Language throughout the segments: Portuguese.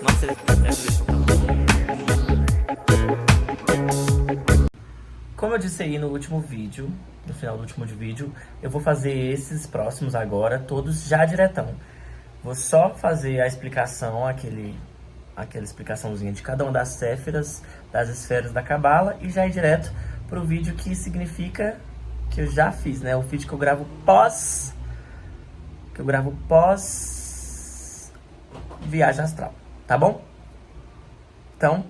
Nossa, como eu disse aí no último vídeo, no final do último vídeo, eu vou fazer esses próximos agora, todos já diretão. Vou só fazer a explicação, aquela explicaçãozinha de cada uma das séfiras, das esferas da Cabala, e já ir direto pro vídeo que significa que eu já fiz, né? O vídeo que eu gravo pós viagem astral, tá bom? Então,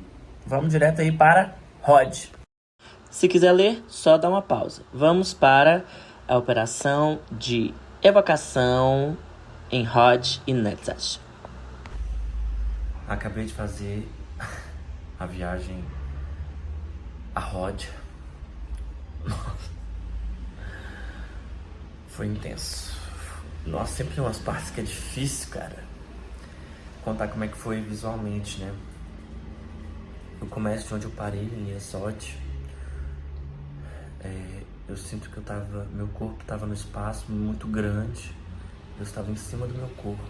vamos direto aí para Rod. Se quiser ler, só dá uma pausa. Vamos para a operação de evocação em Rod e Netzach. Acabei de fazer a viagem a Rod. Foi intenso. Nossa, sempre tem umas partes que é difícil, cara. Contar como é que foi visualmente, né? Eu começo de onde eu parei, em Esot. Eu sinto que meu corpo estava no espaço muito grande. Eu estava em cima do meu corpo.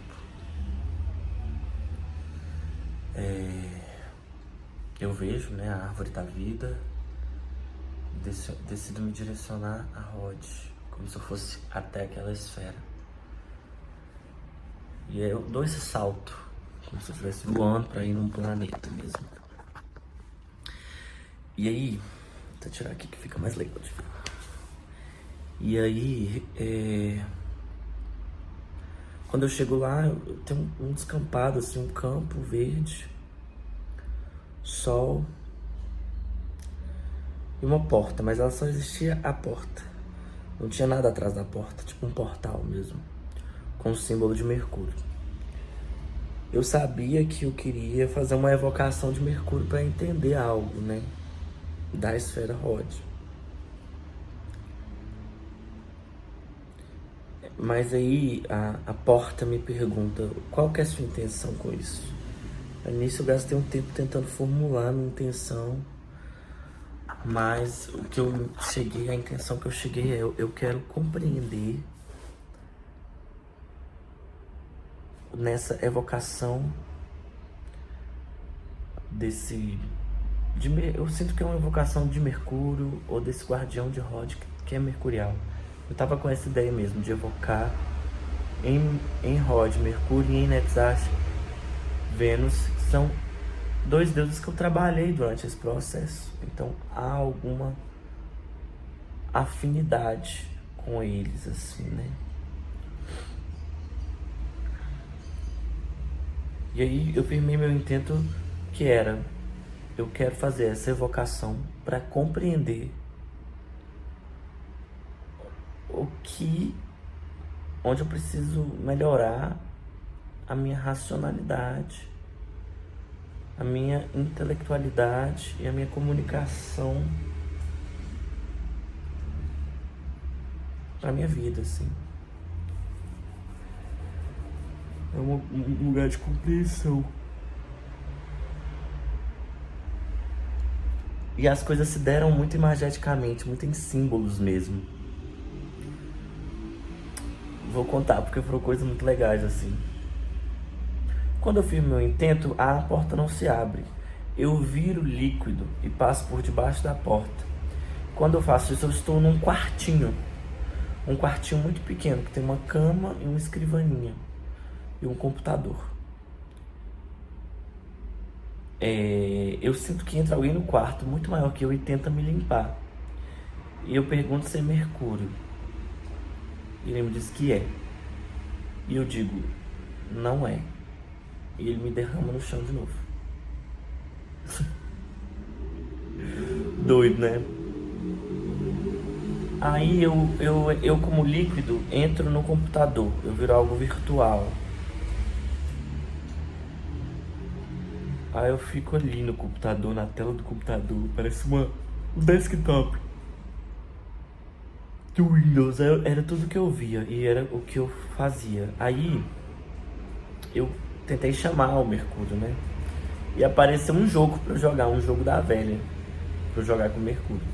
Eu vejo, né, a árvore da vida. Decido me direcionar a Rod, como se eu fosse até aquela esfera. E aí eu dou esse salto, como se eu estivesse voando para ir num planeta mesmo. E aí, vou tirar aqui que fica mais legal de ver. E aí, quando eu chego lá, eu tenho um descampado, assim, um campo verde, sol e uma porta, mas ela só existia a porta. Não tinha nada atrás da porta, tipo um portal mesmo, com o símbolo de Mercúrio. Eu sabia que eu queria fazer uma evocação de Mercúrio para entender algo, né, da esfera Rod. Mas aí a porta me pergunta, qual que é a sua intenção com isso? Nisso eu gastei um tempo tentando formular a minha intenção, mas a intenção que eu cheguei é, eu quero compreender nessa evocação eu sinto que é uma evocação de Mercúrio ou desse guardião de Rod que é mercurial. Eu tava com essa ideia mesmo de evocar em Rod, Mercúrio, e em Netzach, Vênus, que são dois deuses que eu trabalhei durante esse processo. Então há alguma afinidade com eles, assim, né? E aí eu firmei meu intento, que era, eu quero fazer essa evocação para compreender onde eu preciso melhorar a minha racionalidade, a minha intelectualidade e a minha comunicação para minha vida, assim. É um lugar de compreensão. E as coisas se deram muito imageticamente, muito em símbolos mesmo. Vou contar, porque foram coisas muito legais, assim. Quando eu firmo meu intento, a porta não se abre. Eu viro líquido e passo por debaixo da porta. Quando eu faço isso, eu estou num quartinho. Um quartinho muito pequeno, que tem uma cama e uma escrivaninha. E um computador. Eu sinto que entra alguém no quarto, muito maior que eu, e tenta me limpar. E eu pergunto se é Mercúrio. E ele me diz que é. E eu digo, não é. E ele me derrama no chão de novo. Doido, né? Aí eu como líquido entro no computador. Eu viro algo virtual. Aí eu fico ali no computador, na tela do computador. Parece um desktop do Windows. Era tudo que eu via e era o que eu fazia. Aí eu tentei chamar o Mercúrio, né? E apareceu um jogo pra eu jogar, um jogo da velha, pra eu jogar com o Mercúrio.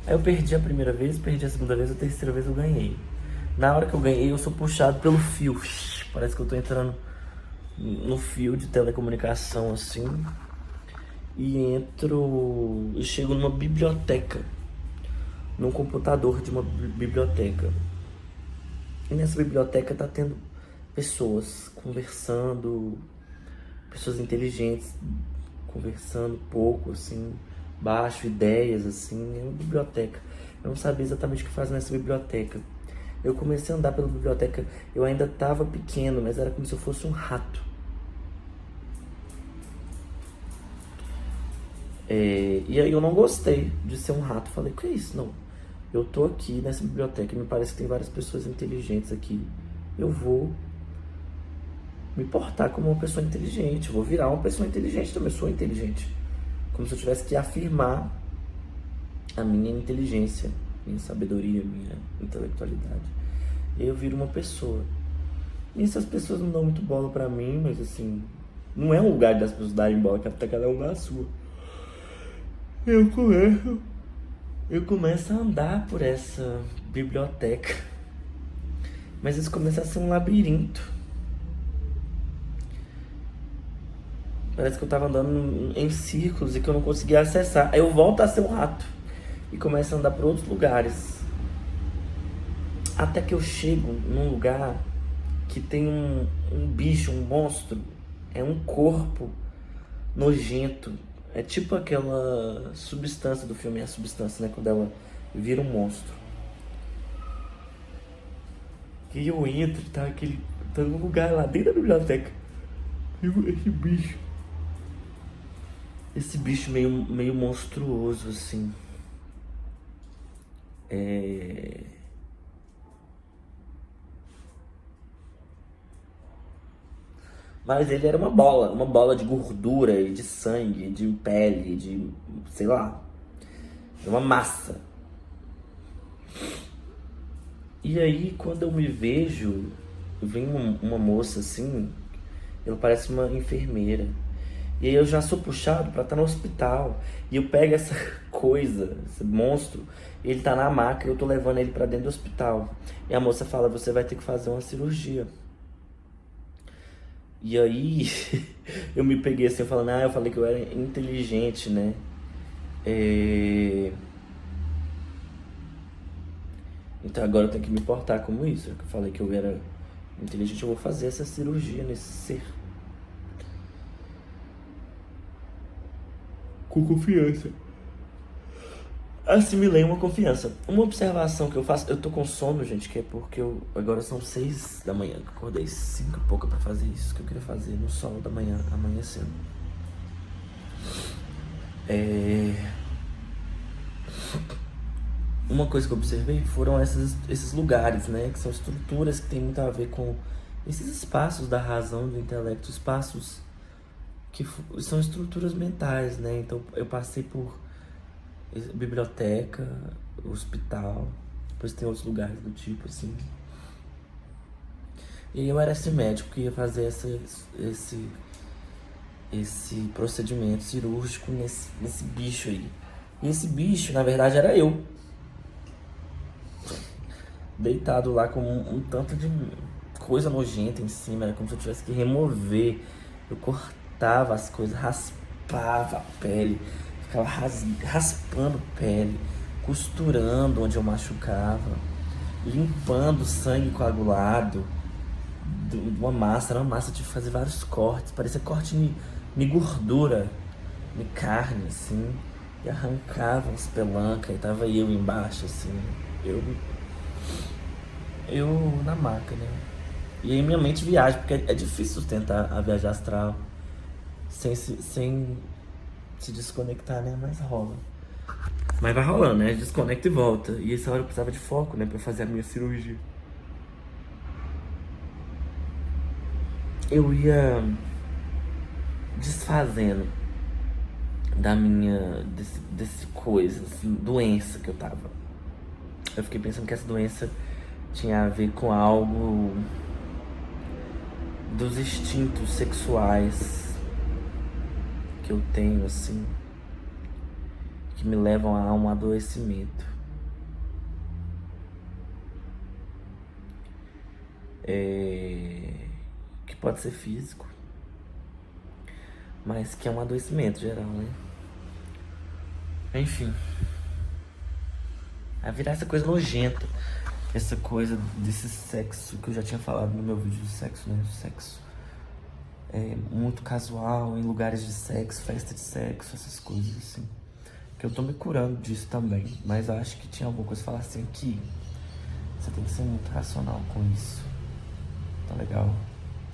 Aí eu perdi a primeira vez, perdi a segunda vez, a terceira vez eu ganhei. Na hora que eu ganhei, eu sou puxado pelo fio. Parece que eu tô entrando no fio de telecomunicação assim. E entro. E chego numa biblioteca. Num computador de uma biblioteca. E nessa biblioteca tá tendo pessoas conversando, pessoas inteligentes conversando pouco, assim, baixo, ideias, assim. É uma biblioteca. Eu não sabia exatamente o que fazer nessa biblioteca. Eu comecei a andar pela biblioteca, eu ainda estava pequeno, mas era como se eu fosse um rato. E aí eu não gostei de ser um rato. Falei, o que é isso? Não. Eu tô aqui nessa biblioteca, me parece que tem várias pessoas inteligentes aqui. Eu vou me portar como uma pessoa inteligente, eu vou virar uma pessoa inteligente também, eu sou inteligente. Como se eu tivesse que afirmar a minha inteligência, minha sabedoria, minha intelectualidade. E aí eu viro uma pessoa. E essas pessoas não dão muito bola pra mim, mas assim, não é um lugar das pessoas darem bola, que até cada um dá a sua. Eu começo a andar por essa biblioteca, mas isso começa a ser um labirinto. Parece que eu tava andando em círculos e que eu não conseguia acessar. Aí eu volto a ser um rato e começo a andar por outros lugares. Até que eu chego num lugar que tem um bicho, um monstro. É um corpo nojento. É tipo aquela substância do filme, a substância, né? Quando ela vira um monstro. E eu entro, tá num lugar lá dentro da biblioteca. E esse bicho. Esse bicho meio monstruoso, assim. É... Mas ele era uma bola de gordura e de sangue, de pele, de, sei lá, uma massa. E aí, quando eu me vejo, vem uma moça assim, ela parece uma enfermeira. E aí eu já sou puxado pra estar no hospital. E eu pego essa coisa, esse monstro, ele tá na maca e eu tô levando ele pra dentro do hospital. E a moça fala, você vai ter que fazer uma cirurgia. E aí eu me peguei assim, falando, eu falei que eu era inteligente, né? É... Então agora eu tenho que me portar como isso. Eu falei que eu era inteligente, eu vou fazer essa cirurgia nesse ser. Com confiança. Assimilei uma confiança. Uma observação que eu faço, eu tô com sono, gente, que é porque agora são 6 da manhã, acordei 5 e pouca pra fazer isso que eu queria fazer no sol da manhã, amanhecendo. Uma coisa que eu observei foram esses lugares, né, que são estruturas que tem muito a ver com esses espaços da razão, do intelecto, espaços que são estruturas mentais, né? Então eu passei por biblioteca, hospital, depois tem outros lugares do tipo assim. E eu era esse médico que ia fazer esse procedimento cirúrgico nesse bicho aí. E esse bicho, na verdade, era eu. Deitado lá com um tanto de coisa nojenta em cima, era como se eu tivesse que remover. Eu cortava as coisas, raspava a pele, ficava raspando pele, costurando onde eu machucava, limpando o sangue coagulado de uma massa. Era uma massa, eu tive que fazer vários cortes, parecia corte de gordura, de carne, assim, e arrancava uns pelancas, e tava eu embaixo, assim, eu na maca, né? E aí minha mente viaja, porque é difícil sustentar a viagem astral sem se desconectar, né? Mas rola. Mas vai rolando, né? Desconecta e volta. E essa hora eu precisava de foco, né? Pra fazer a minha cirurgia. Eu ia desfazendo da minha desse coisa, assim, doença que eu tava. Eu fiquei pensando que essa doença tinha a ver com algo dos instintos sexuais que eu tenho, assim, que me levam a um adoecimento. que pode ser físico, mas que é um adoecimento geral, né? Enfim, vai virar essa coisa nojenta, essa coisa desse sexo que eu já tinha falado no meu vídeo de sexo, né? Sexo muito casual, em lugares de sexo, festa de sexo, essas coisas assim. Que eu tô me curando disso também, mas eu acho que tinha alguma coisa que falar assim que você tem que ser muito racional com isso. Tá legal?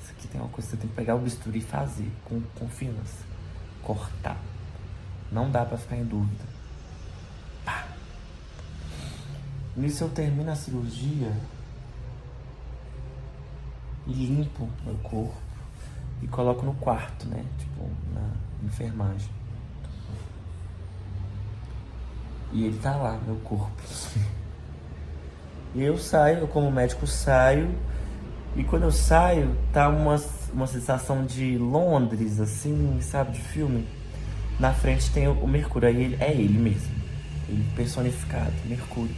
Isso aqui tem uma coisa que você tem que pegar o bisturi e fazer com confiança. Cortar. Não dá pra ficar em dúvida. Pá. Nisso eu termino a cirurgia e limpo meu corpo e coloco no quarto, né? Tipo, na enfermagem. E ele tá lá, meu corpo. E eu saio, eu como médico saio. E quando eu saio, tá uma sensação de Londres, assim, sabe, de filme. Na frente tem o Mercúrio, aí é ele mesmo. Ele personificado, Mercúrio.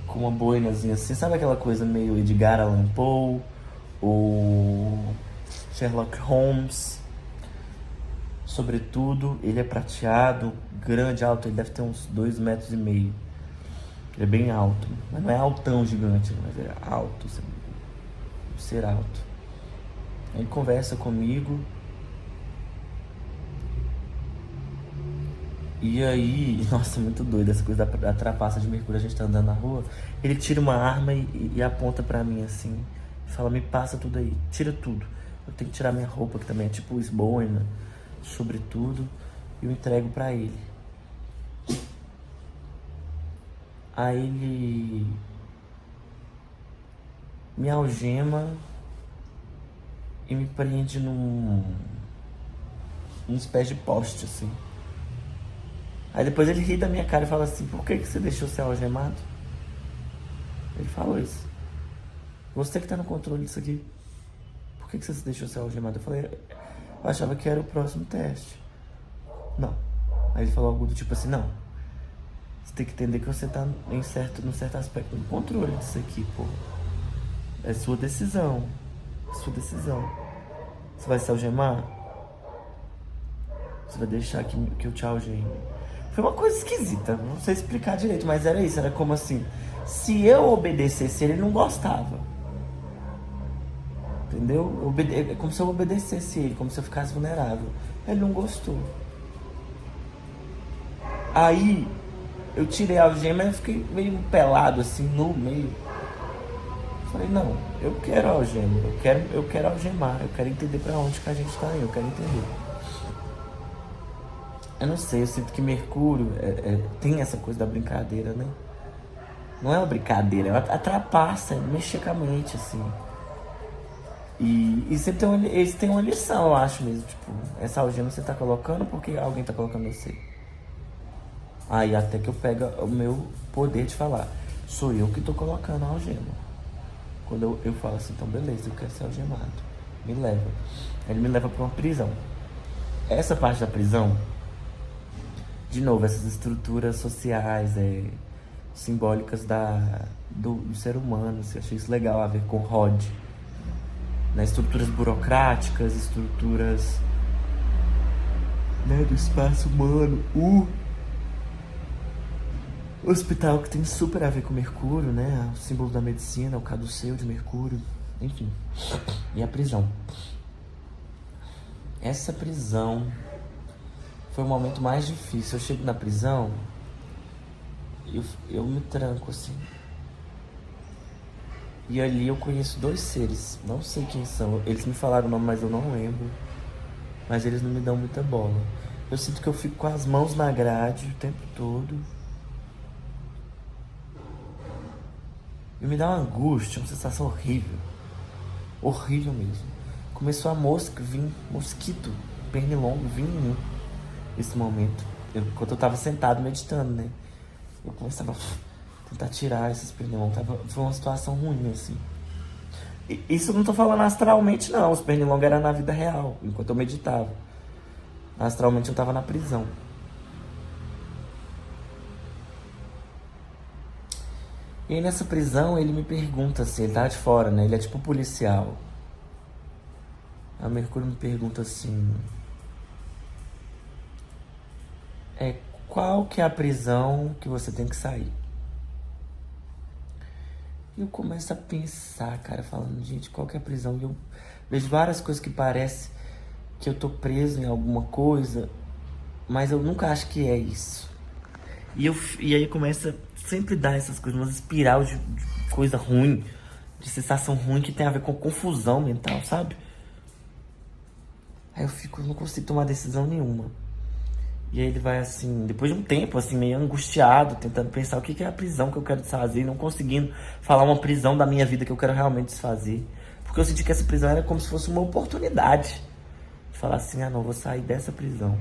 Com uma boinazinha assim, sabe aquela coisa meio Edgar Allan Poe, ou Sherlock Holmes. Sobretudo, ele é prateado, grande, alto, ele deve ter uns 2,5 metros. Ele é bem alto, mas não é altão gigante, mas é alto, assim, ser alto. Ele conversa comigo. E aí, nossa, muito doido essa coisa da trapaça de Mercúrio. A gente tá andando na rua, ele tira uma arma e aponta pra mim assim, e fala: me passa tudo aí, tira tudo. Eu tenho que tirar minha roupa, que também é tipo esboina, sobretudo, e eu entrego pra ele. Aí ele me algema e me prende uns pés de poste, assim. Aí depois ele ri da minha cara e fala assim: por que você deixou ser algemado? Ele falou isso. Você que tá no controle disso aqui. Por que você se deixou ser algemado? Eu falei: eu achava que era o próximo teste. Não. Aí ele falou algo do tipo assim: não. Você tem que entender que você tá num certo aspecto no controle disso aqui, pô. É sua decisão. É sua decisão. Você vai se algemar? Você vai deixar que eu te algeme? Foi uma coisa esquisita, não sei explicar direito, mas era isso, era como assim, se eu obedecesse, ele não gostava. Entendeu? É como se eu obedecesse ele, como se eu ficasse vulnerável. Ele não gostou. Aí, eu tirei a algema e eu fiquei meio pelado, assim, no meio. Falei: não, eu quero a algema, eu quero algemar, eu quero entender pra onde que a gente tá indo, eu quero entender. Eu não sei, eu sinto que Mercúrio tem essa coisa da brincadeira, né? Não é uma brincadeira, é uma trapaça, mexer com a mente, assim. E sempre eles têm uma lição, eu acho mesmo. Tipo, essa algema você tá colocando porque alguém tá colocando você. Aí até que eu pego o meu poder de falar: sou eu que tô colocando a algema. Quando eu falo assim: então beleza, eu quero ser algemado, me leva. Aí ele me leva pra uma prisão. Essa parte da prisão, de novo, essas estruturas sociais, simbólicas do ser humano. Eu achei isso legal a ver com Rod. Né? Estruturas burocráticas, estruturas, né, do espaço humano. O hospital, que tem super a ver com Mercúrio, né? O símbolo da medicina, o caduceu de Mercúrio, enfim. E a prisão. Essa prisão foi o momento mais difícil. Eu chego na prisão, eu me tranco assim. E ali eu conheço 2 seres, não sei quem são. Eles me falaram o nome, mas eu não lembro. Mas eles não me dão muita bola. Eu sinto que eu fico com as mãos na grade o tempo todo. E me dá uma angústia, uma sensação horrível. Horrível mesmo. Começou a mosquito, pernilongo, vir em mim. Nesse momento. Enquanto eu tava sentado meditando, né? Eu começava a tentar tirar esses pernilongos. Foi uma situação ruim, assim. Isso eu não tô falando astralmente, não. Os pernilongos eram na vida real, enquanto eu meditava. Astralmente eu tava na prisão. E aí nessa prisão ele me pergunta assim, ele tá de fora, né? Ele é tipo policial. Aí o Mercúrio me pergunta assim, é, qual que é a prisão que você tem que sair? E eu começo a pensar, cara, falando, gente, qual que é a prisão? E eu vejo várias coisas que parece que eu tô preso em alguma coisa, mas eu nunca acho que é isso. E aí começa sempre dar essas coisas, uma espiral de coisa ruim, de sensação ruim que tem a ver com confusão mental, sabe? Aí eu fico, não consigo tomar decisão nenhuma. E aí ele vai assim, depois de um tempo, assim, meio angustiado, tentando pensar o que que é a prisão que eu quero desfazer, não conseguindo falar uma prisão da minha vida que eu quero realmente desfazer. Porque eu senti que essa prisão era como se fosse uma oportunidade de falar assim, ah não, vou sair dessa prisão.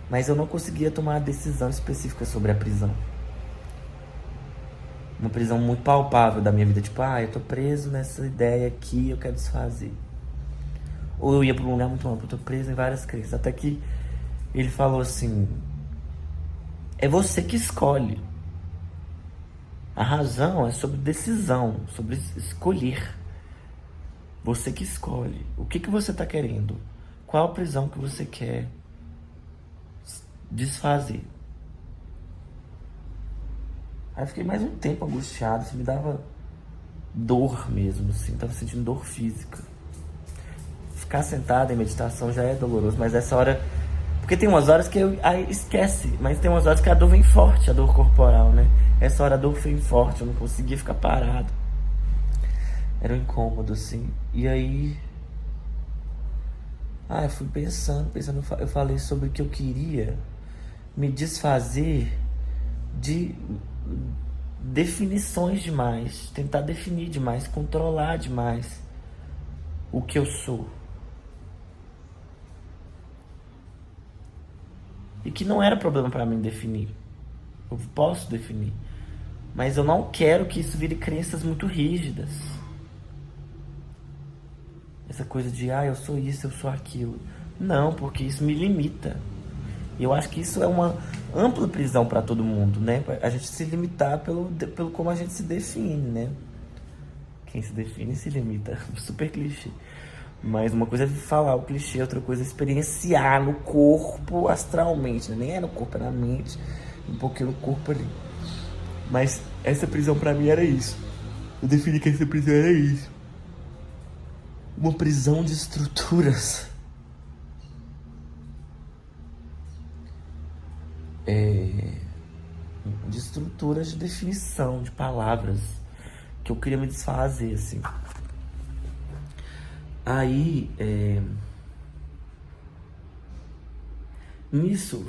Mas eu não conseguia tomar uma decisão específica sobre a prisão. Uma prisão muito palpável da minha vida, tipo, ah, eu tô preso nessa ideia aqui, eu quero desfazer. Ou eu ia pra um lugar muito amplo, eu tô preso em várias crenças. Até que ele falou assim, é você que escolhe. A razão é sobre decisão, sobre escolher. Você que escolhe. O que que você tá querendo? Qual a prisão que você quer desfazer? Aí eu fiquei mais um tempo angustiado, isso me dava dor mesmo, assim, tava sentindo dor física. Ficar sentado em meditação já é doloroso, mas essa hora. Porque tem umas horas que aí esquece, mas tem umas horas que a dor vem forte, a dor corporal, né? Essa hora a dor vem forte, eu não conseguia ficar parado. Era um incômodo, assim. E aí. Ah, eu fui pensando, eu falei sobre que eu queria me desfazer de definições demais, tentar definir demais, controlar demais o que eu sou. E que não era problema pra mim definir. Eu posso definir. Mas eu não quero que isso vire crenças muito rígidas. Essa coisa de, ah, eu sou isso, eu sou aquilo. Não, porque isso me limita. E eu acho que isso é uma ampla prisão para todo mundo, né? A gente se limitar pelo como a gente se define, né? Quem se define se limita. Super clichê. Mas uma coisa é falar o clichê, outra coisa é experienciar no corpo astralmente, né? Nem é no corpo, é na mente. Um pouquinho no corpo ali. Mas essa prisão pra mim era isso. Eu defini que essa prisão era isso. Uma prisão de estruturas. De estruturas de definição, de palavras. Que eu queria me desfazer, assim. Aí, nisso,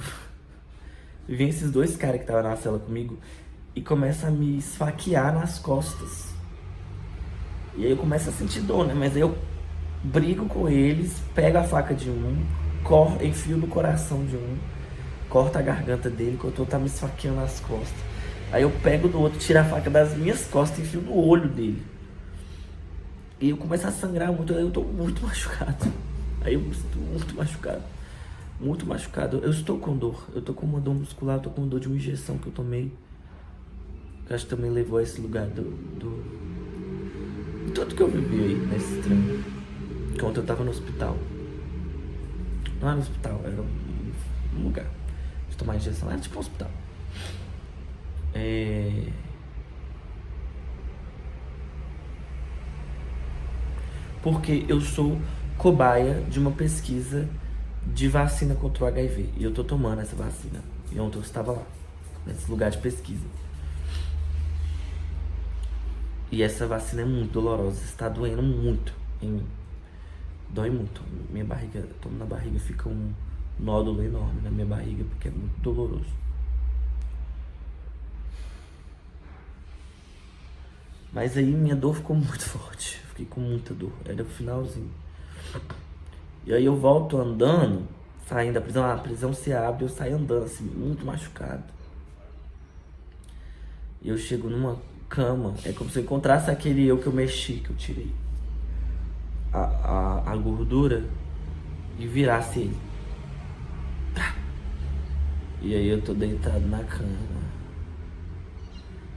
vem esses dois caras que estavam na cela comigo e começa a me esfaquear nas costas. E aí eu começo a sentir dor, né? Mas aí eu brigo com eles, pego a faca de um, enfio no coração de um, corto a garganta dele, que o outro tá me esfaqueando nas costas. Aí eu pego do outro, tiro a faca das minhas costas e enfio no olho dele. E eu começo a sangrar muito, aí eu tô muito machucado. Aí eu me sinto muito machucado. Muito machucado. Eu estou com dor. Eu tô com uma dor muscular, eu tô com dor de uma injeção que eu tomei. Que acho que também levou a esse lugar de tudo que eu vivi aí nesse trem. Enquanto eu tava no hospital. Não era no hospital, era um lugar de tomar injeção. Era tipo um hospital. Porque eu sou cobaia de uma pesquisa de vacina contra o HIV. E eu tô tomando essa vacina. E ontem eu estava lá, nesse lugar de pesquisa. E essa vacina é muito dolorosa, está doendo muito em mim. Dói muito. Minha barriga, tomo na barriga, fica um nódulo enorme na minha barriga, porque é muito doloroso. Mas aí minha dor ficou muito forte. Fiquei com muita dor. Era o finalzinho. E aí eu volto andando, saindo da prisão. A prisão se abre, eu saio andando assim, muito machucado. E eu chego numa cama. É como se eu encontrasse aquele eu que eu mexi, que eu tirei a gordura e virasse ele. E aí eu tô deitado na cama.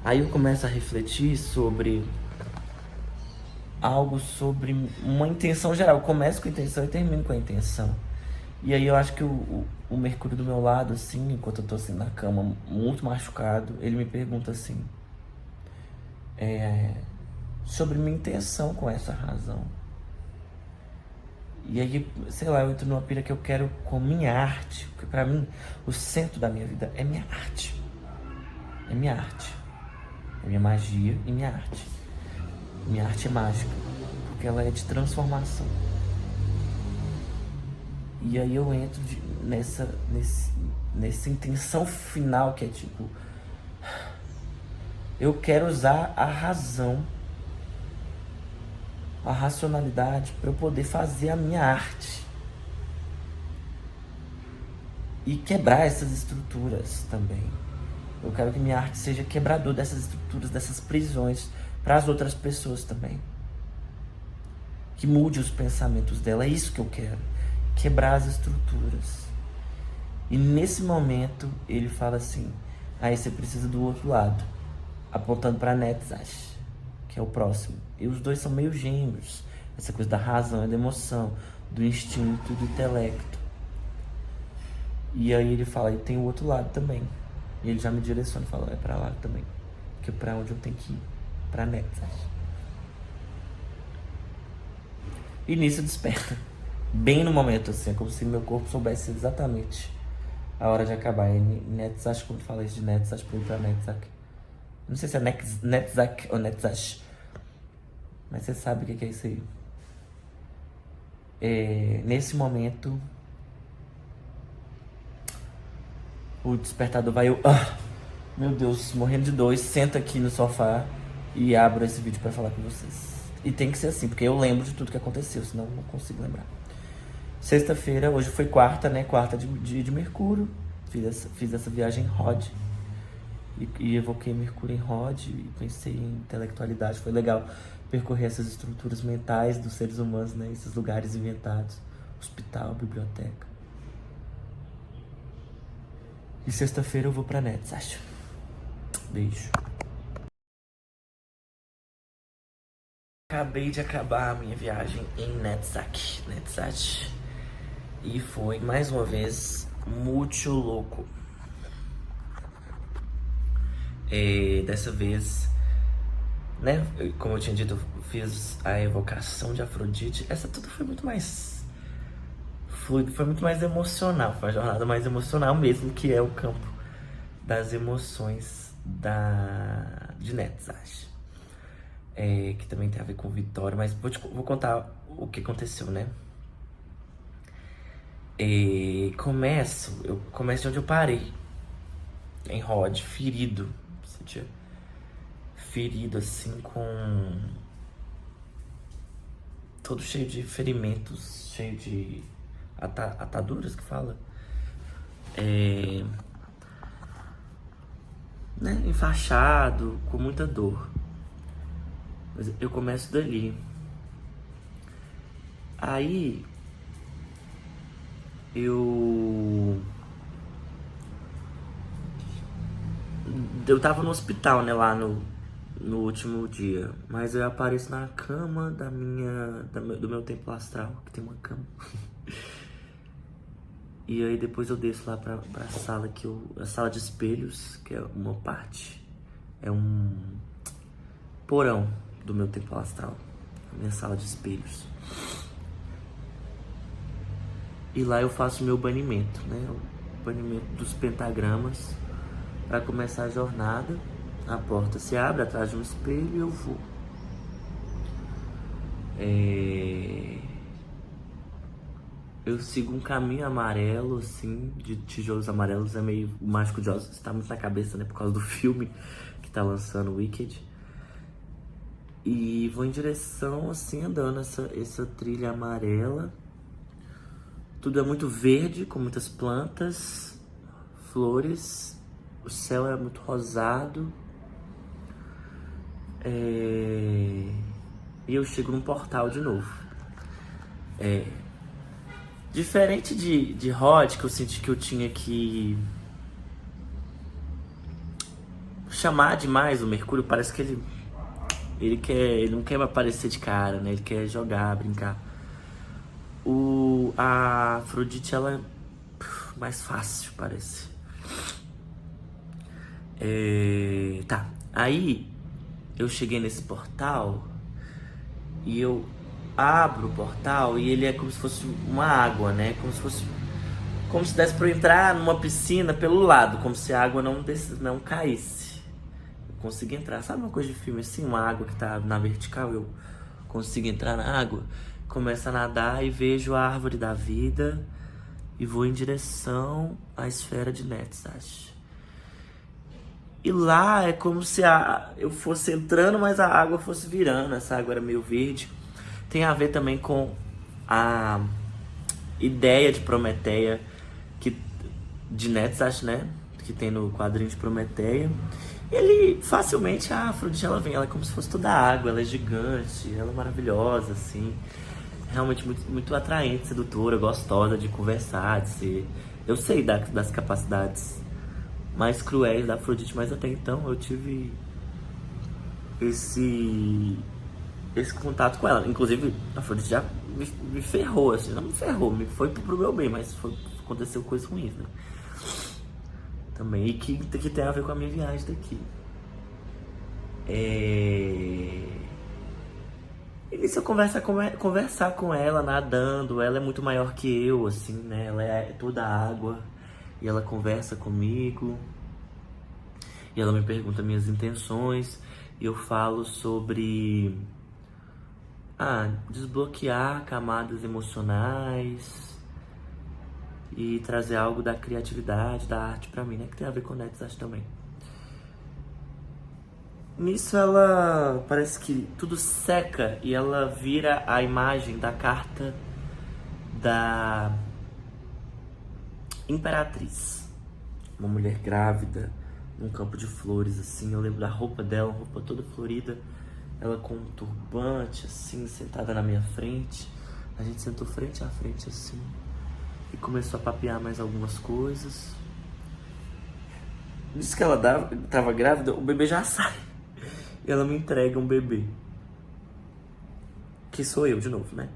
Aí eu começo a refletir sobre algo, sobre uma intenção geral. Eu começo com a intenção e termino com a intenção. E aí eu acho que o Mercúrio do meu lado, assim, enquanto eu tô assim na cama, muito machucado, ele me pergunta assim, sobre minha intenção com essa razão. E aí, sei lá, eu entro numa pira que eu quero com minha arte, porque pra mim o centro da minha vida é minha arte. É minha arte. É minha magia e minha arte. Minha arte é mágica, porque ela é de transformação. E aí eu entro nessa intenção final que é tipo, eu quero usar a razão, a racionalidade para eu poder fazer a minha arte e quebrar essas estruturas também. Eu quero que minha arte seja quebrador dessas estruturas, dessas prisões para as outras pessoas também. Que mude os pensamentos dela, é isso que eu quero. Quebrar as estruturas. E nesse momento ele fala assim, aí você precisa do outro lado, apontando para Netzach, que é o próximo. E os dois são meio gêmeos, essa coisa da razão e da emoção, do instinto e do intelecto. E aí ele fala, e tem o outro lado também. E ele já me direciona e fala, é pra lá também, que é pra onde eu tenho que ir, pra Netzach. E nisso desperta, bem no momento assim, é como se meu corpo soubesse exatamente a hora de acabar. E Netzach, quando fala isso de Netzach, pra ir pra Netzach. Não sei se é Netzach ou Netzach, mas você sabe o que é isso aí. Nesse momento, o despertador vai, meu Deus, morrendo de dor, senta aqui no sofá e abro esse vídeo pra falar com vocês. E tem que ser assim, porque eu lembro de tudo que aconteceu, senão eu não consigo lembrar. Sexta-feira, hoje foi quarta, né? Quarta de Mercúrio. Fiz essa viagem em Rod. E evoquei Mercúrio em Rod e pensei em intelectualidade. Foi legal percorrer essas estruturas mentais dos seres humanos, né? Esses lugares inventados. Hospital, biblioteca. E sexta-feira eu vou pra Netzach. Beijo. Acabei de acabar a minha viagem em Netzach. E foi, mais uma vez, muito louco. Dessa vez, né, como eu tinha dito, eu fiz a evocação de Afrodite. Essa tudo foi muito mais fluido, foi muito mais emocional. Foi uma jornada mais emocional mesmo, que é o campo das emoções de Netzach. Que também tem a ver com Vitória, mas vou contar o que aconteceu, né? Eu começo de onde eu parei, em Rod, ferido. Sentia ferido, assim, com todo cheio de ferimentos, cheio de ataduras que fala. Né? Enfaixado, com muita dor. Mas eu começo dali. Aí eu tava no hospital, né, lá no último dia, mas eu apareço na cama do meu templo astral, que tem uma cama. E aí depois eu desço lá pra sala, a sala de espelhos, que é uma parte, é um porão do meu templo astral, a minha sala de espelhos. E lá eu faço o meu banimento, né, o banimento dos pentagramas, para começar a jornada. A porta se abre atrás de um espelho e eu vou. Eu sigo um caminho amarelo, assim, de tijolos amarelos. É meio Mágico de Oz, está muito na cabeça, né? Por causa do filme que tá lançando, Wicked. E vou em direção, assim, andando essa trilha amarela. Tudo é muito verde, com muitas plantas, flores. O céu é muito rosado. E eu chego num portal de novo. Diferente de Rod, que eu senti que eu tinha que chamar demais o Mercúrio, parece que ele não quer aparecer de cara, né? Ele quer jogar, brincar. A Afrodite, ela é mais fácil, parece. Tá, aí eu cheguei nesse portal e eu abro o portal e ele é como se fosse uma água, né? Como se desse pra eu entrar numa piscina pelo lado, como se a água não caísse. Eu consigo entrar, sabe uma coisa de filme assim? Uma água que tá na vertical, eu consigo entrar na água, começo a nadar e vejo a árvore da vida e vou em direção à esfera de Netzach. E lá é como se eu fosse entrando, mas a água fosse virando. Essa água era meio verde. Tem a ver também com a ideia de Prometeia, de Netzach, né? Que tem no quadrinho de Prometeia. Ele, facilmente, a Afrodite, ela é como se fosse toda água. Ela é gigante, ela é maravilhosa, assim. Realmente muito, muito atraente, sedutora, gostosa de conversar, de ser... Eu sei das capacidades mais cruéis da Afrodite, mas até então eu tive esse contato com ela. Inclusive, a Afrodite já me ferrou, assim, não me ferrou, me foi pro meu bem, mas aconteceu coisas ruins, né? Também, e que tem a ver com a minha viagem daqui. E nisso eu conversar com ela, nadando. Ela é muito maior que eu, assim, né? Ela é toda água. E ela conversa comigo. E ela me pergunta minhas intenções. E eu falo sobre... desbloquear camadas emocionais. E trazer algo da criatividade, da arte pra mim, né? Que tem a ver com Netzach também. Nisso ela parece que tudo seca e ela vira a imagem da carta da Imperatriz. Uma mulher grávida, num campo de flores, assim. Eu lembro da roupa dela, uma roupa toda florida. Ela com um turbante, assim, sentada na minha frente. A gente sentou frente a frente, assim. E começou a papear mais algumas coisas. Disse que ela tava grávida, o bebê já sai. E ela me entrega um bebê. Que sou eu de novo, né?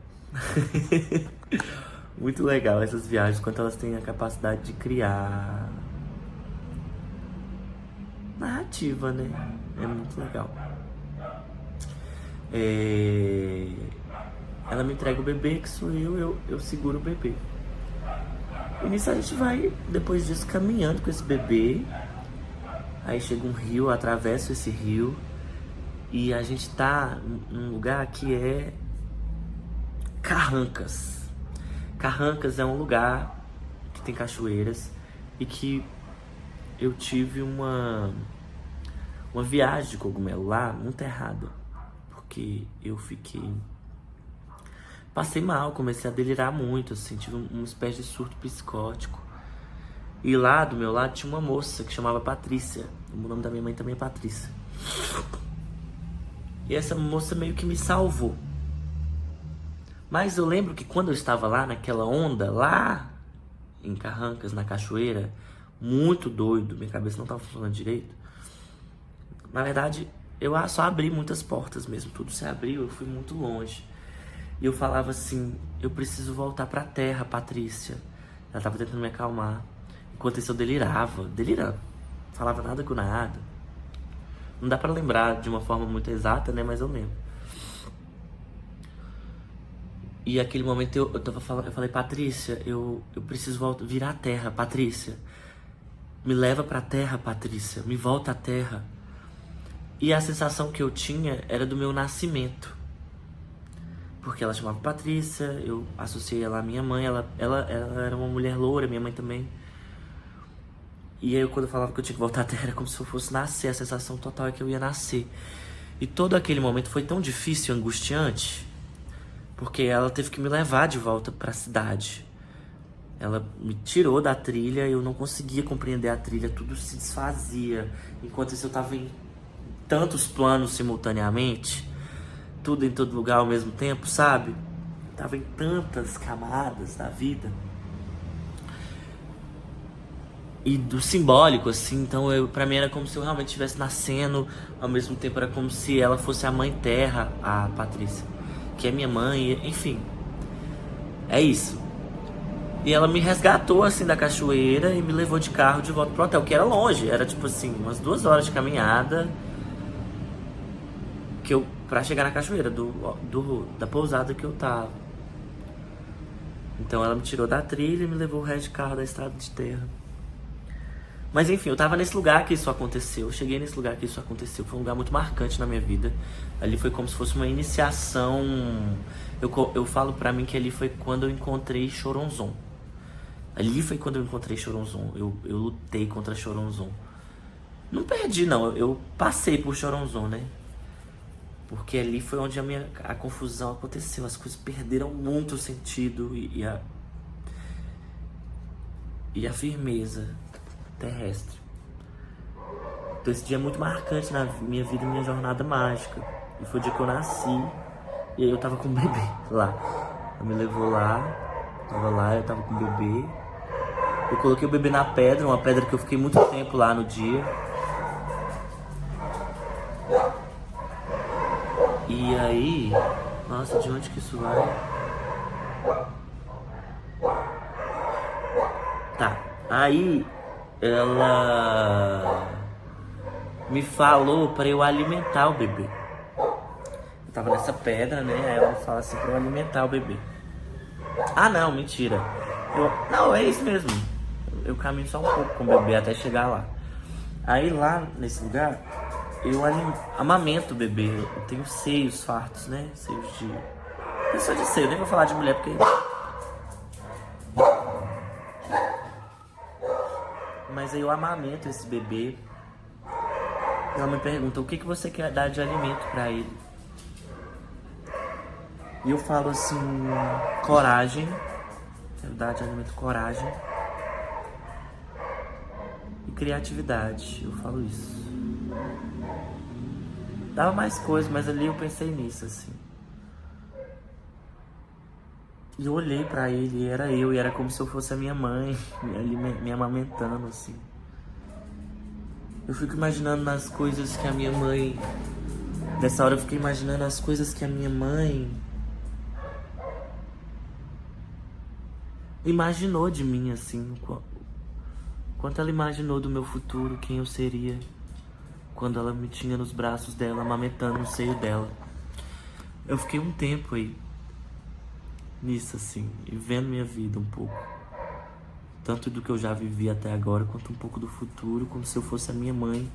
Muito legal essas viagens, quanto elas têm a capacidade de criar narrativa, né? É muito legal. Ela me entrega o bebê, que sou eu seguro o bebê. E nisso a gente vai, depois disso, caminhando com esse bebê. Aí chega um rio, atravesso esse rio. E a gente tá num lugar que é Carrancas. Carrancas é um lugar que tem cachoeiras e que eu tive uma viagem de cogumelo lá muito errada. Porque eu passei mal, comecei a delirar muito, assim, tive uma espécie de surto psicótico. E lá do meu lado tinha uma moça que chamava Patrícia. O nome da minha mãe também é Patrícia. E essa moça meio que me salvou. Mas eu lembro que quando eu estava lá, naquela onda, lá em Carrancas, na cachoeira, muito doido, minha cabeça não estava funcionando direito. Na verdade, eu só abri muitas portas mesmo, tudo se abriu, eu fui muito longe. E eu falava assim, eu preciso voltar pra terra, Patrícia. Ela estava tentando me acalmar. Enquanto isso eu delirando. Falava nada com nada. Não dá pra lembrar de uma forma muito exata, né? Mas eu lembro. E aquele momento eu falei, Patrícia, eu preciso virar a terra, Patrícia. Me leva pra terra, Patrícia. Me volta à terra. E a sensação que eu tinha era do meu nascimento. Porque ela chamava Patrícia, eu associei ela à minha mãe, ela era uma mulher loura, minha mãe também. E aí quando eu falava que eu tinha que voltar à terra, era como se eu fosse nascer, a sensação total é que eu ia nascer. E todo aquele momento foi tão difícil e angustiante, porque ela teve que me levar de volta pra cidade. Ela me tirou da trilha, eu não conseguia compreender a trilha, tudo se desfazia. Enquanto isso eu tava em tantos planos simultaneamente, tudo em todo lugar ao mesmo tempo, sabe? Eu tava em tantas camadas da vida. e do simbólico, assim. Então, pra mim era como se eu realmente estivesse nascendo. Ao mesmo tempo, era como se ela fosse a mãe terra, a Patrícia, que é minha mãe, enfim. É isso. E ela me resgatou, assim, da cachoeira e me levou de carro de volta pro hotel, que era longe. Era, tipo assim, umas 2 horas de caminhada pra chegar na cachoeira da pousada que eu tava. Então ela me tirou da trilha e me levou o resto de carro da estrada de terra. Mas enfim, eu tava nesse lugar que isso aconteceu. Eu cheguei nesse lugar que isso aconteceu. Foi um lugar muito marcante na minha vida. Ali foi como se fosse uma iniciação. Eu falo pra mim que ali foi quando eu encontrei Choronzon. Ali foi quando eu encontrei Choronzon. Eu lutei contra Choronzon. Não perdi, não. Eu passei por Choronzon, né? Porque ali foi onde a confusão aconteceu. As coisas perderam muito o sentido e a firmeza terrestre. Então esse dia é muito marcante na minha vida e minha jornada mágica. E foi o dia que eu nasci. E aí eu tava com o bebê lá. Ela me levou lá. Tava lá, eu tava com o bebê. Eu coloquei o bebê na pedra, uma pedra que eu fiquei muito tempo lá no dia. E aí... Nossa, de onde que isso vai? Tá. Aí ela me falou pra eu alimentar o bebê. Eu tava nessa pedra, né? Aí ela me fala assim pra eu alimentar o bebê. Ah, não, mentira. Não, é isso mesmo. Eu caminho só um pouco com o bebê até chegar lá. Aí lá nesse lugar, eu amamento o bebê. Eu tenho seios fartos, né? Seios de... Eu sou de seio, nem vou falar de mulher porque... Mas aí eu amamento esse bebê. Ela me pergunta, o que você quer dar de alimento pra ele? E eu falo assim, coragem. Quero dar de alimento coragem. E criatividade. Eu falo isso. Dava mais coisas, mas ali eu pensei nisso, assim. E eu olhei pra ele, e era eu, e era como se eu fosse a minha mãe, me amamentando, assim. Eu fico imaginando nas coisas que a minha mãe... Nessa hora eu fiquei imaginando as coisas que a minha mãe imaginou de mim, assim. Quanto ela imaginou do meu futuro, quem eu seria, quando ela me tinha nos braços dela, amamentando no seio dela. Eu fiquei um tempo aí, nisso, assim, e vendo minha vida um pouco. Tanto do que eu já vivi até agora, quanto um pouco do futuro, como se eu fosse a minha mãe,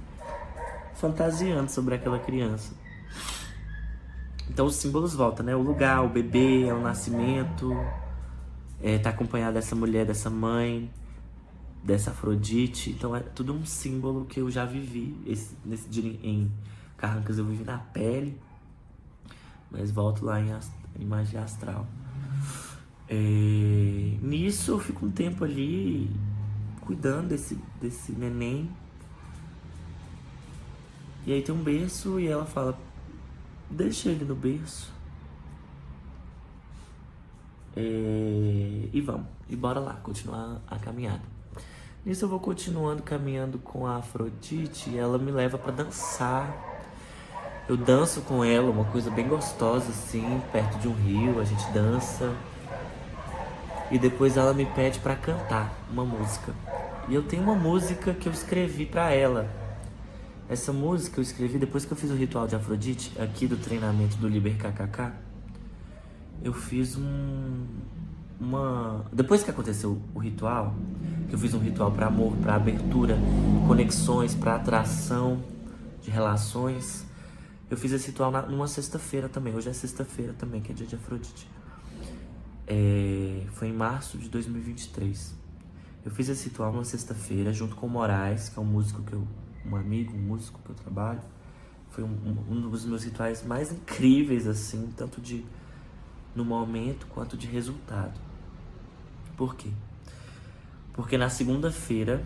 fantasiando sobre aquela criança. Então os símbolos voltam, né? O lugar, o bebê, é o nascimento, tá acompanhado dessa mulher, dessa mãe, dessa Afrodite. Então é tudo um símbolo que eu já vivi. Nesse dia em Carrancas eu vivi na pele, mas volto lá em magia astral. Nisso eu fico um tempo ali cuidando desse neném. E aí tem um berço e ela fala, deixa ele no berço. E vamos, e bora lá, continuar a caminhada. Nisso eu vou continuando caminhando com a Afrodite e ela me leva pra dançar. Eu danço com ela, uma coisa bem gostosa assim, perto de um rio, a gente dança. E depois ela me pede pra cantar uma música. E eu tenho uma música que eu escrevi pra ela. Essa música eu escrevi depois que eu fiz o ritual de Afrodite, aqui do treinamento do Liber KKK. Eu fiz Depois que aconteceu o ritual, que eu fiz um ritual pra amor, pra abertura, conexões, pra atração de relações. Eu fiz esse ritual numa sexta-feira também. Hoje é sexta-feira também, que é dia de Afrodite. Foi em março de 2023. Eu fiz esse ritual numa sexta-feira junto com o Moraes, que é um músico um músico que eu trabalho. Foi um dos meus rituais mais incríveis, assim, tanto no momento quanto de resultado. Por quê? Porque na segunda-feira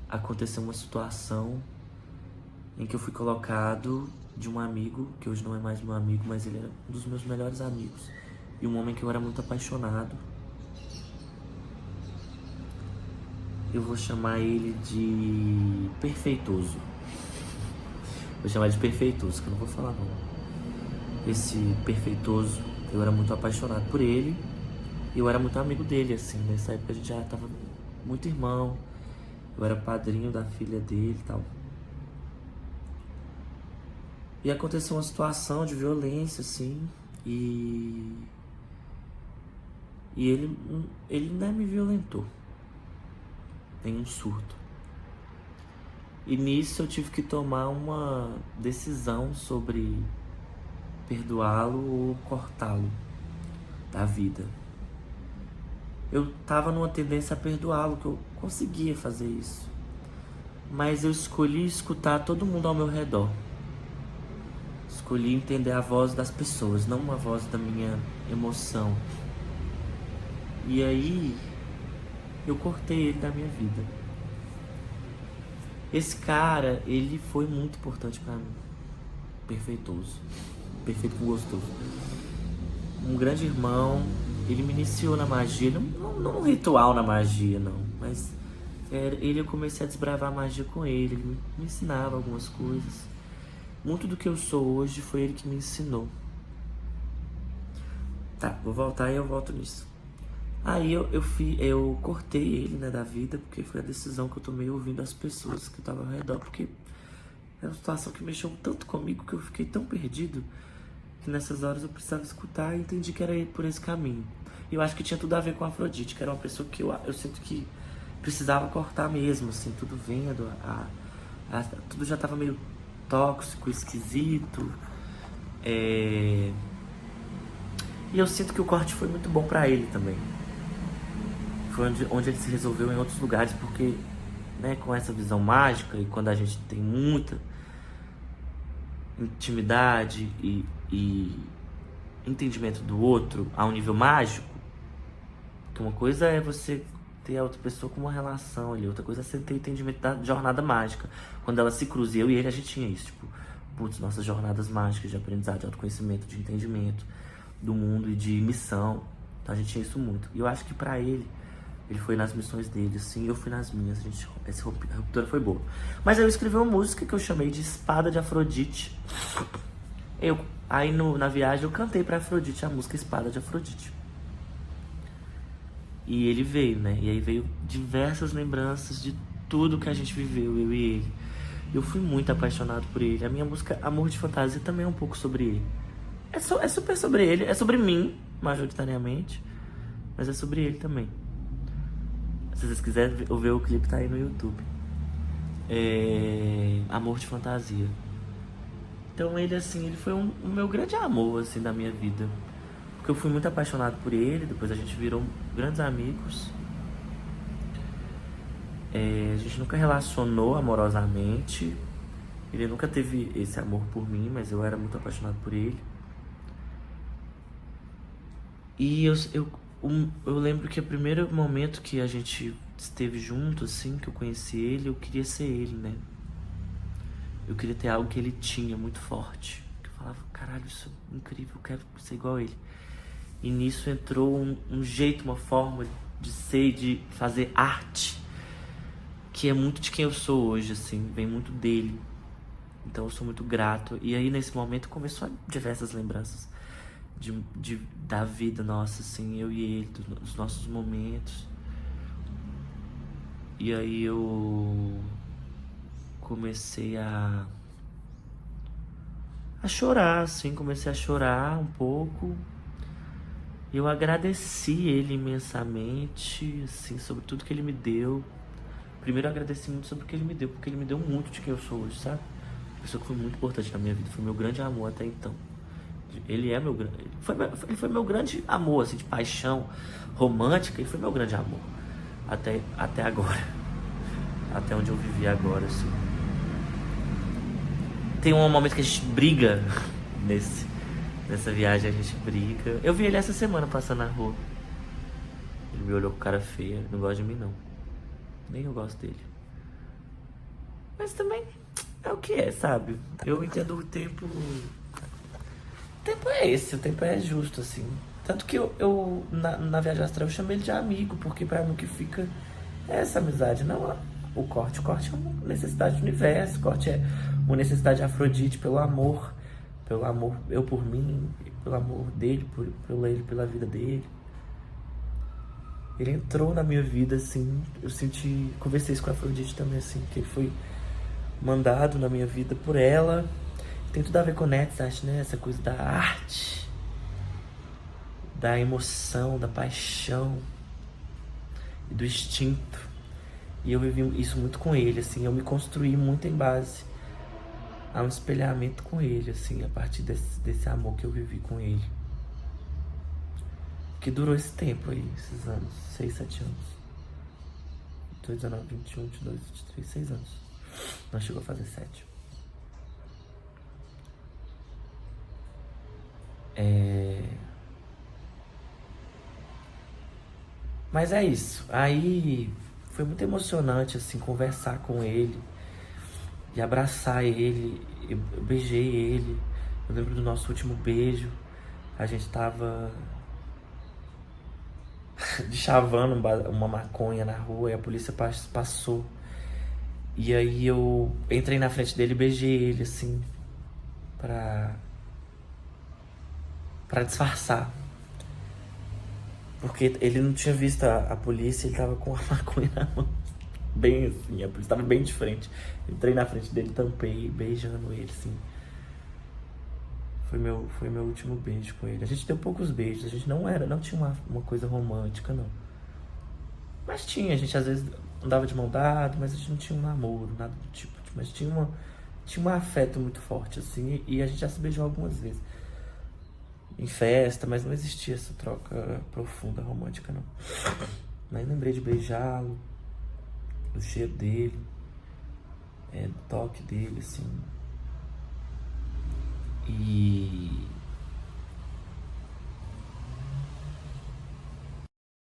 aconteceu uma situação em que eu fui colocado de um amigo, que hoje não é mais meu amigo, mas ele era um dos meus melhores amigos. E um homem que eu era muito apaixonado. eu vou chamar ele de Perfeitoso. Vou chamar de Perfeitoso, que eu não vou falar não. Esse Perfeitoso, eu era muito apaixonado por ele. E eu era muito amigo dele, assim. Nessa época a gente já tava muito irmão. Eu era padrinho da filha dele e tal. E aconteceu uma situação de violência, assim. E ele não me violentou. Em um surto. E nisso eu tive que tomar uma decisão sobre perdoá-lo ou cortá-lo da vida. Eu tava numa tendência a perdoá-lo, que eu conseguia fazer isso. Mas eu escolhi escutar todo mundo ao meu redor. Escolhi entender a voz das pessoas, não uma voz da minha emoção. E aí, eu cortei ele da minha vida. Esse cara, ele foi muito importante pra mim. Perfeitoso. Perfeito com gostoso. Um grande irmão. Ele me iniciou na magia. Não um ritual na magia, não. Mas eu comecei a desbravar a magia com ele. Ele me ensinava algumas coisas. Muito do que eu sou hoje foi ele que me ensinou. Tá, vou voltar e eu volto nisso. Aí eu cortei ele, né, da vida, porque foi a decisão que eu tomei ouvindo as pessoas que estavam ao redor, porque era uma situação que mexeu tanto comigo que eu fiquei tão perdido que nessas horas eu precisava escutar e entendi que era ir por esse caminho. E eu acho que tinha tudo a ver com a Afrodite, que era uma pessoa que eu sinto que precisava cortar mesmo, assim, tudo vendo, tudo já tava meio tóxico, esquisito. E eu sinto que o corte foi muito bom pra ele também. Foi onde ele se resolveu em outros lugares, porque, né, com essa visão mágica e quando a gente tem muita intimidade e entendimento do outro a um nível mágico, que uma coisa é você ter a outra pessoa com uma relação ali, outra coisa é você ter entendimento da jornada mágica. Quando ela se cruza, eu e ele, a gente tinha isso, tipo, putz, nossas jornadas mágicas de aprendizado, de autoconhecimento, de entendimento do mundo e de missão. Então a gente tinha isso muito. E eu acho que pra ele foi nas missões dele, assim, eu fui nas minhas. Essa ruptura foi boa. Mas aí eu escrevi uma música que eu chamei de Espada de Afrodite. Aí na viagem eu cantei pra Afrodite a música Espada de Afrodite. E ele veio, né? E aí veio diversas lembranças de tudo que a gente viveu, eu e ele. Eu fui muito apaixonado por ele. A minha música Amor de Fantasia também é um pouco sobre ele. É super sobre ele, é sobre mim, majoritariamente, mas é sobre ele também. Se vocês quiserem ver o clipe, tá aí no YouTube. Amor de Fantasia. Então ele, assim, ele foi o meu grande amor, assim, da minha vida. Porque eu fui muito apaixonado por ele, depois a gente virou grandes amigos. A gente nunca relacionou amorosamente. Ele nunca teve esse amor por mim, mas eu era muito apaixonado por ele. E eu lembro que o primeiro momento que a gente esteve junto, assim, que eu conheci ele, eu queria ser ele, né? Eu queria ter algo que ele tinha muito forte. Que eu falava, caralho, isso é incrível, eu quero ser igual a ele. E nisso entrou um jeito, uma forma de ser, de fazer arte, que é muito de quem eu sou hoje, assim, vem muito dele. Então eu sou muito grato. E aí nesse momento começou diversas lembranças da vida nossa, assim, eu e ele, dos nossos momentos. E aí eu comecei a chorar, assim, comecei a chorar um pouco. Eu agradeci ele imensamente, assim, sobre tudo que ele me deu. Primeiro eu agradeci muito sobre o que ele me deu, porque ele me deu muito de quem eu sou hoje, sabe? Uma pessoa que foi muito importante na minha vida, foi meu grande amor até então. Ele foi meu grande amor, assim, de paixão romântica, ele foi meu grande amor. Até agora. Até onde eu vivi agora, assim. Tem um momento que a gente briga nessa viagem, a gente briga. Eu vi ele essa semana passando na rua. Ele me olhou com cara feia, ele não gosta de mim, não. Nem eu gosto dele. Mas também é o que é, sabe? Eu entendo o tempo. O tempo é esse, o tempo é justo, assim. Tanto que na viagem astral eu chamei ele de amigo, porque pra mim o que fica essa amizade, não o corte. O corte é uma necessidade do universo, o corte é uma necessidade de Afrodite pelo amor eu por mim, pelo amor dele, por ele, pela vida dele. Ele entrou na minha vida, assim, eu senti, conversei isso com a Afrodite também, assim, que ele foi mandado na minha vida por ela. Tem tudo a ver com o Nets, acho, né? Essa coisa da arte, da emoção, da paixão e do instinto. E eu vivi isso muito com ele, assim, eu me construí muito em base a um espelhamento com ele, assim, a partir desse amor que eu vivi com ele. Que durou esse tempo aí, esses anos, 6, 7 anos. 19, 21, 22, 23, 6 anos. Não chegou a fazer 7. Mas é isso. Aí foi muito emocionante, assim, conversar com ele e abraçar ele. Eu beijei ele. Eu lembro do nosso último beijo. A gente tava de chavando uma maconha na rua e a polícia passou. E aí eu entrei na frente dele e beijei ele, assim, pra disfarçar. Porque ele não tinha visto a polícia, ele tava com a maconha na mão. Bem assim, a polícia tava bem de frente. Entrei na frente dele, tampei, beijando ele, assim. Foi meu último beijo com ele. A gente deu poucos beijos, a gente não tinha uma coisa romântica, não. Mas tinha, a gente às vezes andava de mão dada, mas a gente não tinha um namoro, nada do tipo. Mas tinha um afeto muito forte, assim, e a gente já se beijou algumas vezes. Em festa, mas não existia essa troca profunda, romântica, não. Mas lembrei de beijá-lo, do cheiro dele, do toque dele, assim. E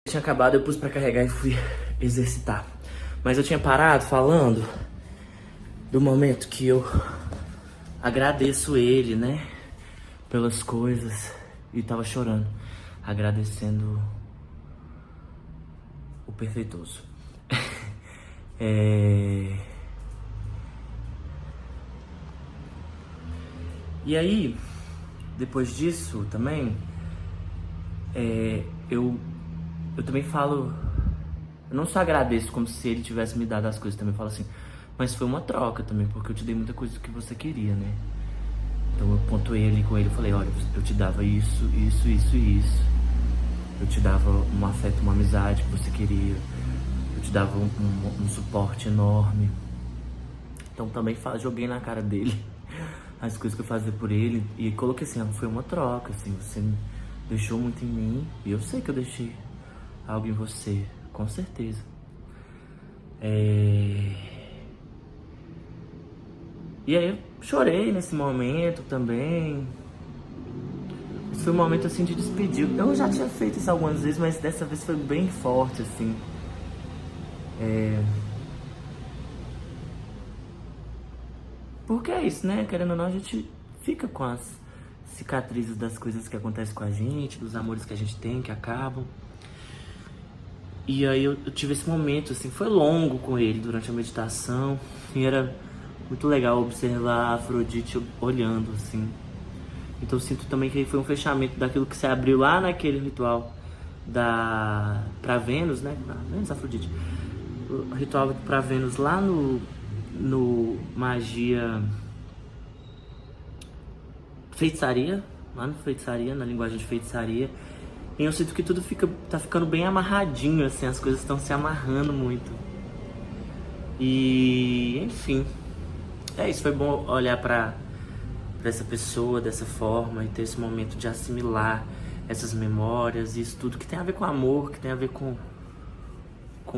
tinha acabado, eu pus pra carregar e fui exercitar. Mas eu tinha parado falando do momento que eu agradeço ele, né? Pelas coisas. E tava chorando, agradecendo o perfeitoso. E aí, depois disso também, eu também falo, eu não só agradeço como se ele tivesse me dado as coisas, também falo assim, mas foi uma troca também, porque eu te dei muita coisa que você queria, né? Então eu pontuei ali com ele, eu falei, olha, eu te dava isso, isso, isso e isso. Eu te dava um afeto, uma amizade que você queria. Eu te dava um suporte enorme. Então também joguei na cara dele as coisas que eu fazia por ele. E coloquei assim, foi uma troca, assim, você deixou muito em mim. E eu sei que eu deixei algo em você, com certeza. E aí eu chorei nesse momento também. Esse foi um momento assim de despedir. Eu já tinha feito isso algumas vezes, mas dessa vez foi bem forte, assim. Porque é isso, né? Querendo ou não, a gente fica com as cicatrizes das coisas que acontecem com a gente, dos amores que a gente tem, que acabam. E aí eu tive esse momento, assim, foi longo com ele durante a meditação. E era muito legal observar a Afrodite olhando, assim. Então eu sinto também que foi um fechamento daquilo que se abriu lá naquele ritual pra Vênus, né? Pra Vênus, Afrodite. O ritual pra Vênus lá no magia... feitiçaria. Lá no feitiçaria, na linguagem de feitiçaria. E eu sinto que tudo tá ficando bem amarradinho, assim. As coisas estão se amarrando muito. E... enfim. É isso, foi bom olhar pra essa pessoa dessa forma e ter esse momento de assimilar essas memórias, isso tudo que tem a ver com amor, que tem a ver com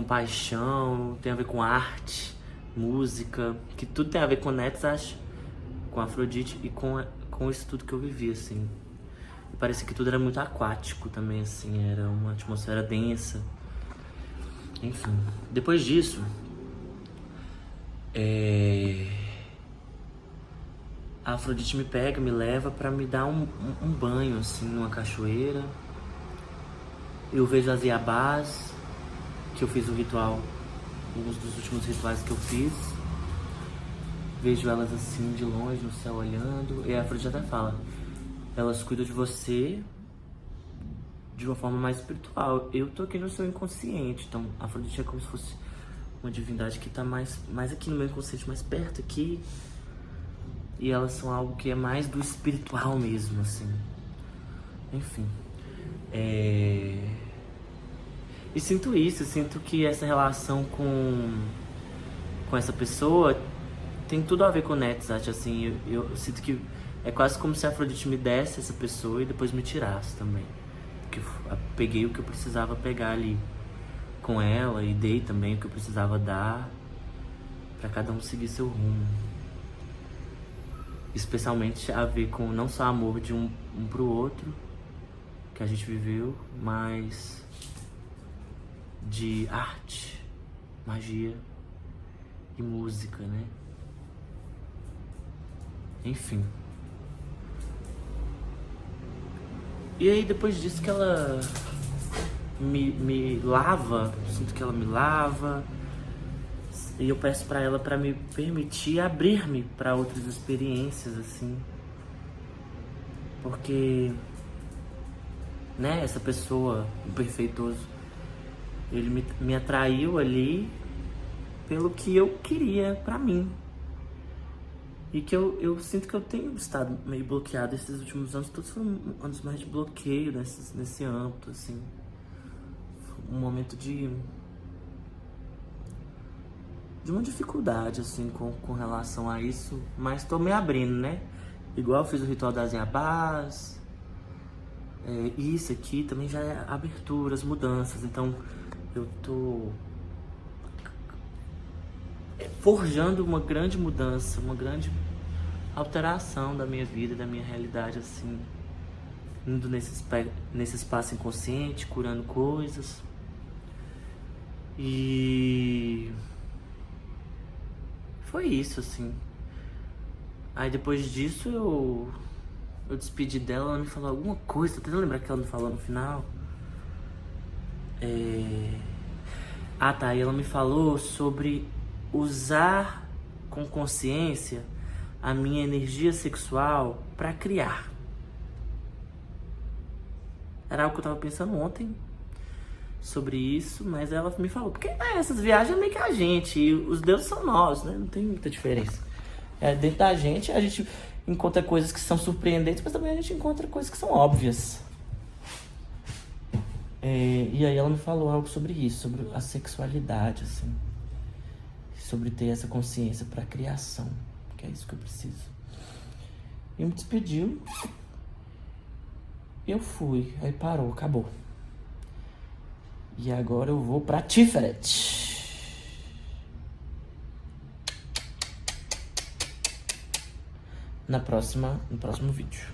paixão, tem a ver com arte, música, que tudo tem a ver com Nets, acho, com Afrodite e com isso tudo que eu vivi, assim. E parecia que tudo era muito aquático também, assim, era uma atmosfera densa. Enfim, depois disso, a Afrodite me pega, me leva pra me dar um banho, assim, numa cachoeira. Eu vejo as Iabás, que eu fiz o ritual alguns dos últimos rituais que eu fiz. Vejo elas assim de longe, no céu olhando. E a Afrodite até fala, elas cuidam de você de uma forma mais espiritual. Eu tô aqui no seu inconsciente, então a Afrodite é como se fosse uma divindade que tá mais aqui no meu inconsciente, mais perto aqui. E elas são algo que é mais do espiritual mesmo, assim. Enfim. E sinto isso, sinto que essa relação com essa pessoa tem tudo a ver com o Netzach, assim. Eu sinto que é quase como se a Afrodite me desse essa pessoa e depois me tirasse também. Porque eu peguei o que eu precisava pegar ali com ela e dei também o que eu precisava dar pra cada um seguir seu rumo. Especialmente a ver com não só amor de um pro outro que a gente viveu, mas de arte, magia e música, né? Enfim. E aí depois disso que ela me lava, sinto que ela me lava, e eu peço pra ela pra me permitir abrir-me pra outras experiências, assim. Porque, né, essa pessoa, o perfeitoso, ele me atraiu ali pelo que eu queria pra mim. E que eu sinto que eu tenho estado meio bloqueado esses últimos anos. Todos foram anos mais de bloqueio nesse âmbito, assim. Um momento de uma dificuldade, assim, com relação a isso. Mas tô me abrindo, né? Igual eu fiz o ritual das Yabás. Isso aqui também já é aberturas, mudanças. Então eu tô forjando uma grande mudança, uma grande alteração da minha vida, da minha realidade, assim, indo nesse espaço inconsciente, curando coisas. E foi isso, assim. Aí depois disso eu despedi dela, ela me falou alguma coisa, tô tentando lembrar que ela me falou no final. Ah tá, e ela me falou sobre usar com consciência a minha energia sexual pra criar. Era algo que eu tava pensando ontem sobre isso, mas ela me falou, porque essas viagens é meio que a gente, e os deuses são nós, né? Não tem muita diferença. Dentro da gente a gente encontra coisas que são surpreendentes, mas também a gente encontra coisas que são óbvias. E aí ela me falou algo sobre isso, sobre a sexualidade, assim. Sobre ter essa consciência pra criação, que é isso que eu preciso. E me despediu. Eu fui, aí parou, acabou. E agora eu vou pra Tiferet. No próximo vídeo.